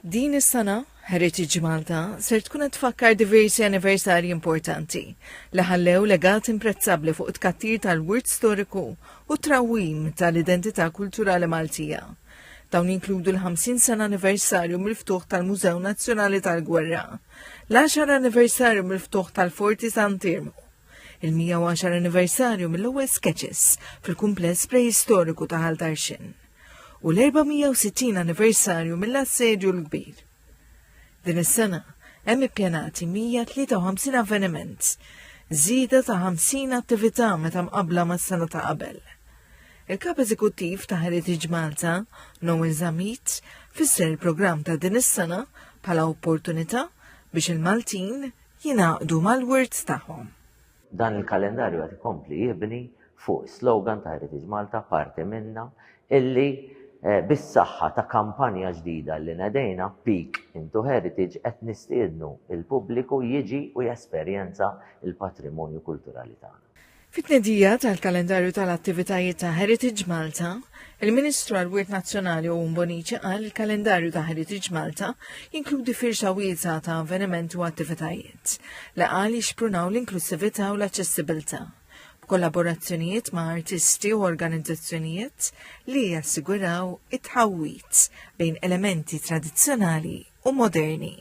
Din is-sena, Heritage Malta ser tkun qed tfakkar diversi anniversarji importanti li ħallew legat imprezzabbli fuq it-kattir tal-wirt storiku u trawwim tal-identità kulturali Maltija. Dawn jinkludu l-50 sena anniversarju mill-ftuħ tal-Mużew Nazzjonali tal-Gwerra, l-10 anniversarju mill-ftuħ tal-Forti San Tirmu, il-110 anniversarju mill-ewwel sketches fil-kumpless preistoriku ta' Ħaltarxin u l-460 anniversarju mill-assedju l-kbir. Din is-sena hemm ippjanati 153 avveniment, żieda ta' 50 attività meta mqabbla mas-sena ta' qabel. Il-kap eżekuttiv ta' Heritage Malta, Noel Zamit, fisser il-programm ta' din is-sena bħala opportunità biex il-Maltin jingħaqdu mal-wirt tagħhom. Dan il-kalendarju qed ikompli jibni fuq slogan ta' Heritage Malta parti minna illi bis-saħħa ta' kampanja ġdida li nadejna Peak into Heritage qed nistiednu il-pubbliku jiġi u jesperjenza il-patrimonju kulturali tagħna. Fit-tnedija tal-kalendarju tal-attivitajiet ta' Heritage Malta, il-Ministru għall-Wirt Nazzjonali Owen Bonici qal il-kalendarju ta' Heritage Malta jinkludi firxa wiesa ta' avvenimenti u attivitajiet li qal jixprunaw l-inklusività u l-aċċessibilità kollaborazzjonijiet ma' artisti u organizzazzjonijiet li jassiguraw it-ħawwit bejn elementi tradizzjonali u moderni.